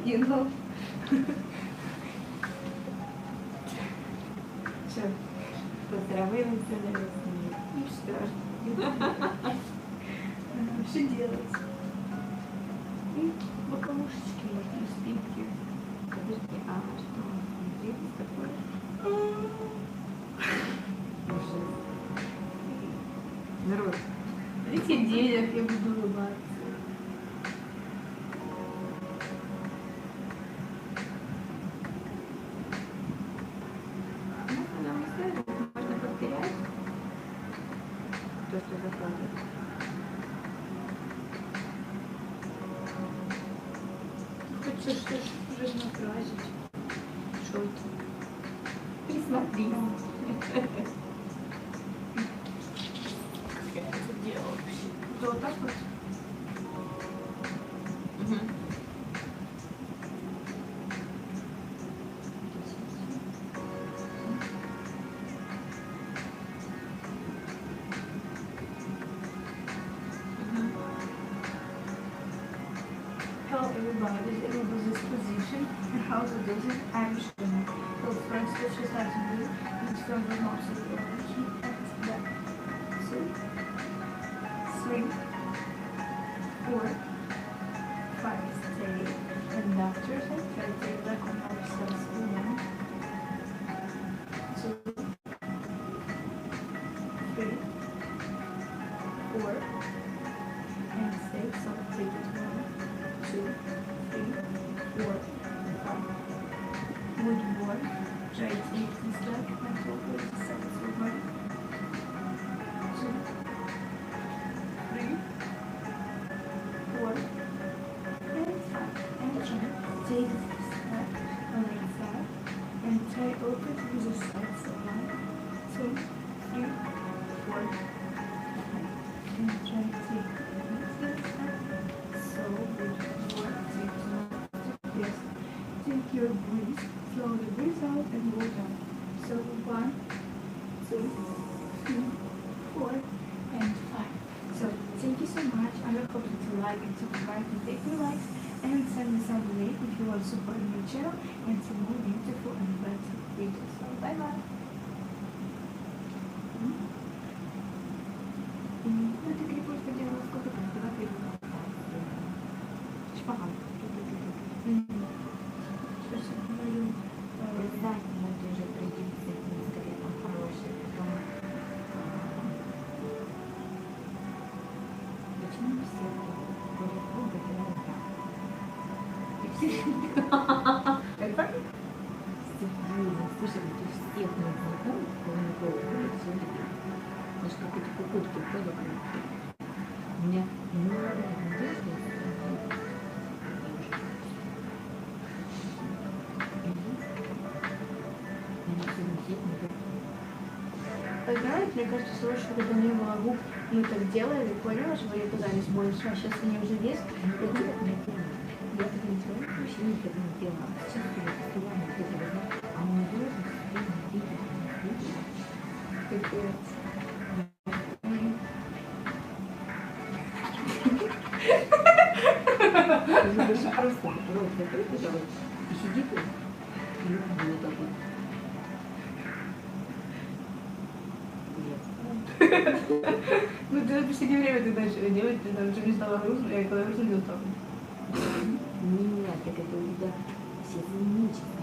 You know. Все. Поздравляемся, наверное. И что? Что делать? И боковушечки можно, спинки. Подожди, а что? Смотри, такое. Народ, смотрите денег, я буду улыбаться. Можно повторять то, что заходит. Хочешь что-то уже накрасить? Что это? Присмотри. Как я это делала вообще? Да вот так вот? Угу. Hello everybody, in this position and how to do it, I'm showing. So first what you start to do is from the mouse of the key and back. 2, 3, 4, 5, stay. And after that, try to take back on ourselves. 1, 2, 3, 4, and stay. So take it 1, 2, 3, 4, 5. Good work. Try to take this back until 30 seconds will run. 2, 3, 4, and 5. And try take this back like that. And try open to the side. So 1, 2, 3, 4, 5. And try to take this back. So good work. Yes. Take your breath, slowly breathe out and go down. So 1, 2, 3, 4, and 5. So thank you so much. I hope that you like and subscribe and take relax and send me some link if you want to support my channel and some more beautiful and better videos. So bye bye. Это клипы поделала сколько там, когда клипы. Шпагат. Обязательно тоже пройдите несколько там хороших, потом почему все ходят долго и Это? слушай, ты всех моих знакомых, кроме кого ходят, все время. Знаешь, какой-то кукутки ходят. У меня много надежды. Знаете, мне кажется, срочно, когда не было губ, мы так делали, поняла, что они казались больше, а сейчас они уже есть. Я так не делала. Я так не делала, вообще никогда не делала. Сейчас я постоянно где-то знаю, а у меня тоже постоянно видео. Капец. Уже даже просто рот закрыт и сидит и вот так вот. Ну, ты в последнее время ты начала делать, ты там, что мне стало грустно, я когда грустно делала так. Нет, так это у тебя все замечено,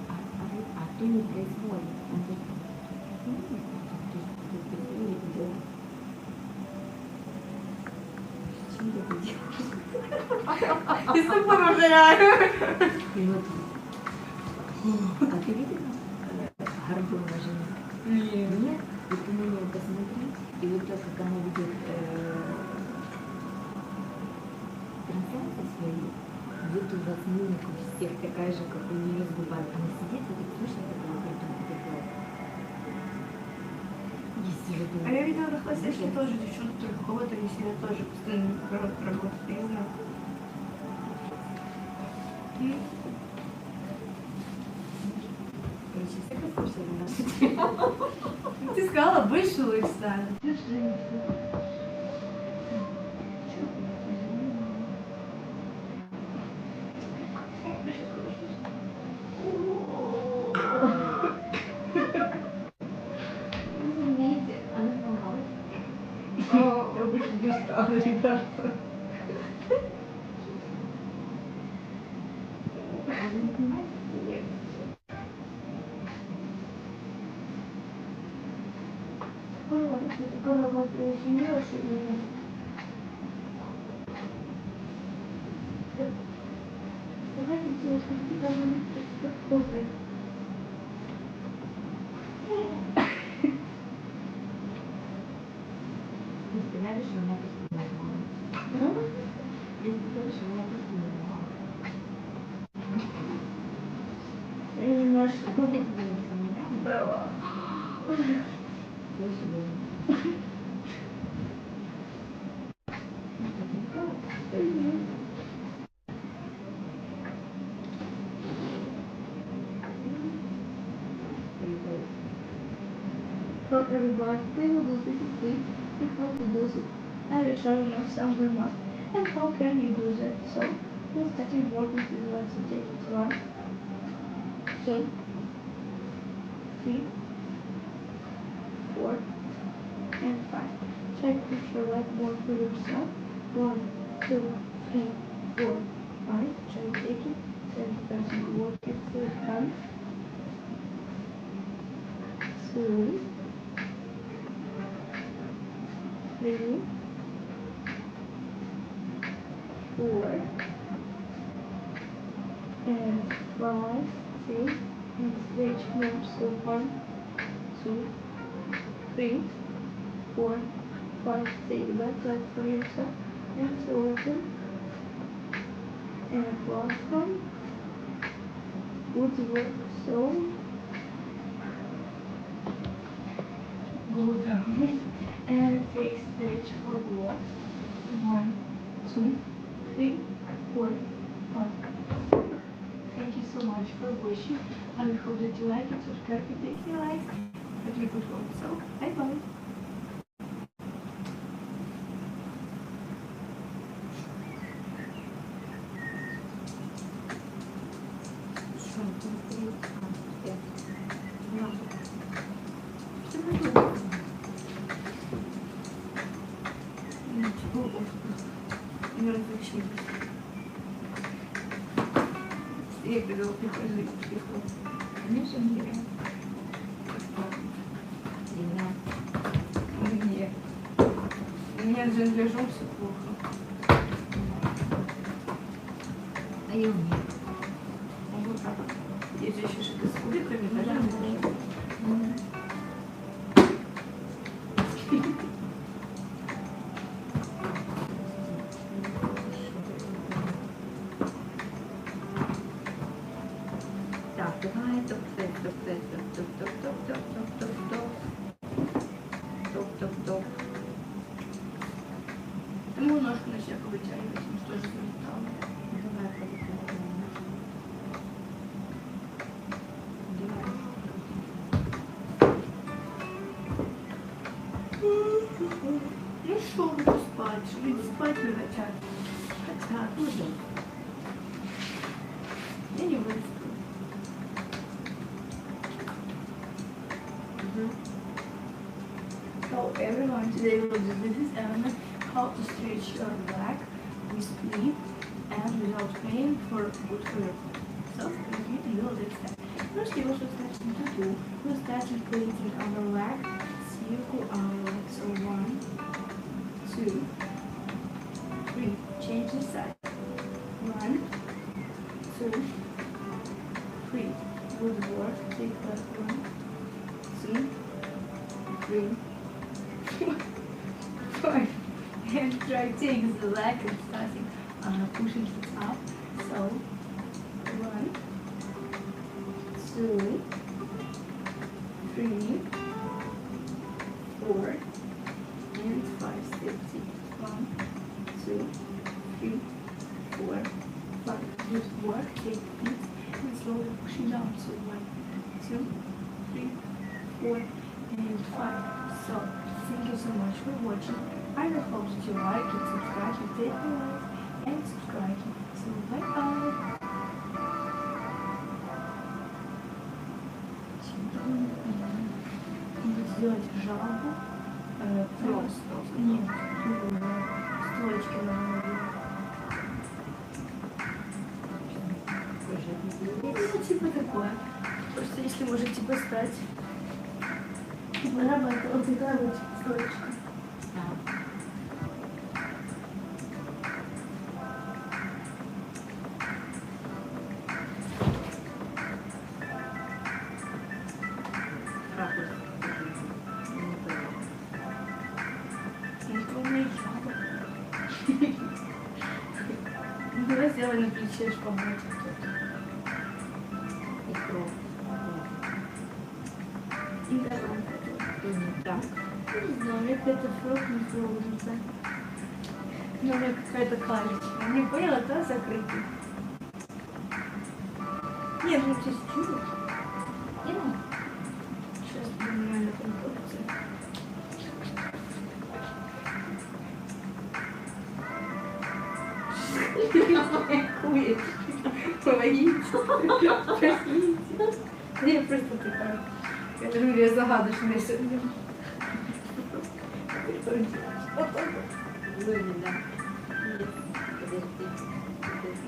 а то не производит. Зачем я это делаю? И с тобой повторяю. И вот. А ты видела горбун на жене? Нет. Нет? Вот ты на нее посмотри, и вот так, как она ведет трансляцию свою, вот у вас мимика у всех такая же, как у нее с губами. Она сидит и так слушает такого картонку такого. А я видела на хвостечке тоже девчонку, только кого-то не сильно тоже постоянно работает, я не знаю. Короче, все послушали нашу тему. Ты сказала, больше лучше стали. странно, ребята. Нет. Голова приземлилась или нет? Давайте сделать какие-то моменты. Если я решила, я просто не могу. Если я решила, я просто не могу. Я немножко... Куда ты делаешь? Было. Hello everybody, we will do this week. How to do it. I will show you some remarks and how can you do that. So, we'll start working with one to take it 1, 2, 3, 4, and 5. Check if you like more for yourself. 1, 2, 3, 4, 5. Try take it. 10% work it till done. 2, 3, 4, and 5, 6, and stage more. So 1, 2, 3, 4, 5. Take that side for yourself. And so open. And last one. Good work. So go down and take stage for walk. 1, 2, 3, 4, 5. Thank you so much for watching. I hope that you like it. Subscribe if you like. Have a good one. So bye bye. Не различились. Я привел прихожу. Конечно, не я. Нет. У меня с дженгляжом все плохо. А я умею. Вот так. Есть еще что-то с кубиками, да? Так, давай топ. Ему ножку на себя повытягивать, ему тоже залетало. Давай повытягиваем. Ну что, буду спать, люди спать не хотят. Хотят. Я не высплю. So everyone, today we will do this element, how to stretch your back with sleep and without pain for good sleep. So we will do that. First you also start to do. We'll start creating our leg, circle our legs. So 1, 2, 3. Change the side. 1, 2, 3. Good work. Take that 1, 2, 3, 5. And try take the leg and starting pushing it up. So 1, 2, 3, 4, and 5. Step 6. 1, 2, 3, 4, 5. Good work. Take it and slowly pushing down. So 1, 2, 3, 4, and 5. So thank you so much for watching. I hope that you like it, subscribe, and take the like and subscribe. So bye bye. Сделать жалобу. Просто. Нет. Двоечки надо. Ну, типа такое. Просто если можете поставить. Вырабатывать вот такая вот строчка. Давай сделай на плече побольше тут. И кровь. И давай. Так. Не знаю, мне какая-то фрукт не фрукт. Но у меня какая-то клавиша. Не поняла, да, закрытый. Нет, ну чуть-чуть. Сейчас нормально конструкция. Кует. Помогите. Простите. Я просто такая. Я думаю, я загадочная сегодня. Выглядит, да. Нет.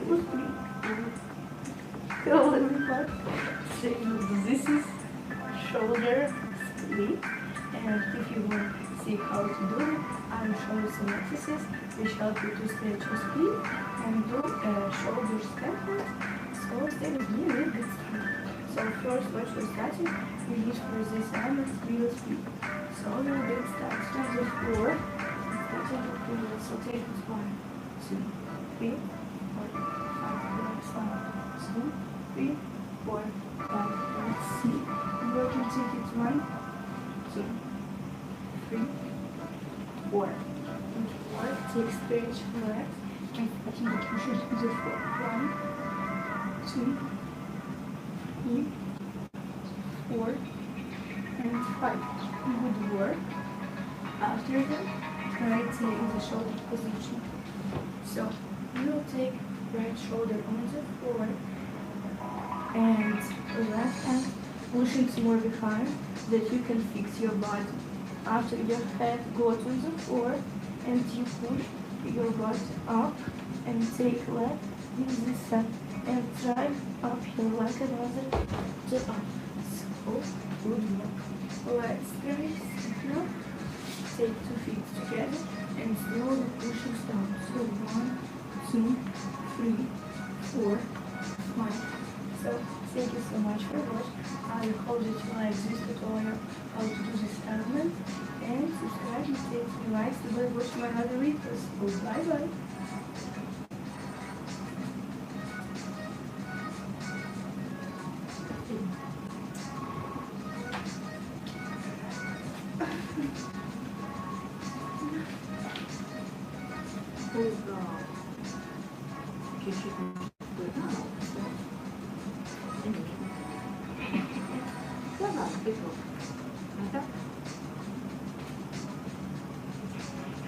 Подожди. This is shoulder split, and if you want to see how to do it, I will show you some exercises which help you to stretch your split and do shoulder step. So stay with me, we'll get started. So first, what we're starting, we need for this element real speed. So we'll get started from the floor. Starting the floor. So take it 1, 2, 3, 4, 5, 2, 3, 4, 5, let's see. And we'll continue it 1, 2, 3, 4. And 4, take stretch left. And continue to push it to the floor. 1, 2, 3, 4, and 5. Good work. After that, right leg the shoulder position. So you will take right shoulder on the floor and left hand pushing more behind that you can fix your body. After your head goes on the floor and you push your butt up and take left in this side and drive up your leg another to up. So good work. Let's raise now. Take 2 feet together and slowly pushing down. So 1, 2, 3, 4, 5. So thank you so much for watching. I hope that you like this tutorial how to do this element, and subscribe and take some likes to watch my other videos. So bye bye.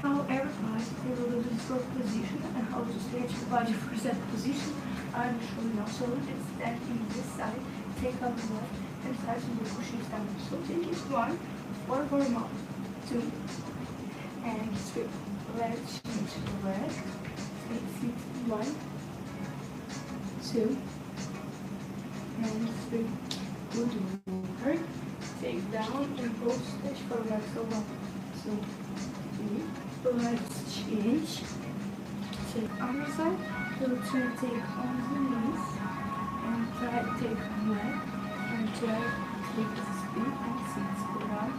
However, guys, we will do this fourth position and how to stretch the body for that position. I will show you now. So let's stand in this side, take up the left and start to do pushing down. So take it 1, forward mount, 2, and 3. Let's change the leg. Take it 1, 2, and 3. Good work. Take down and go stretch forward. So 1, 2, 3. Let's change. Take other side. We'll try to take on the knees and try to take on leg and try to take the speed and sit. 1,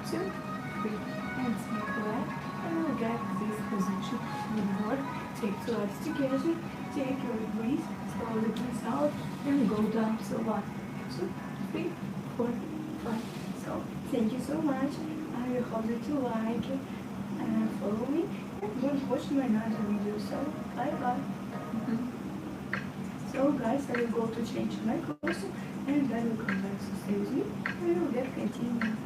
2, 3, and take leg and we'll get this position. Good work. Take 2 legs together. Take your breath. Slowly breathe out and go down. So 1, 2, 3, 4, 5. So thank you so much. I hope that you like it. And follow me and don't watch my another video. So bye bye. So guys, I will go to change my clothes and then we'll come back to stay with me and we'll get continuing.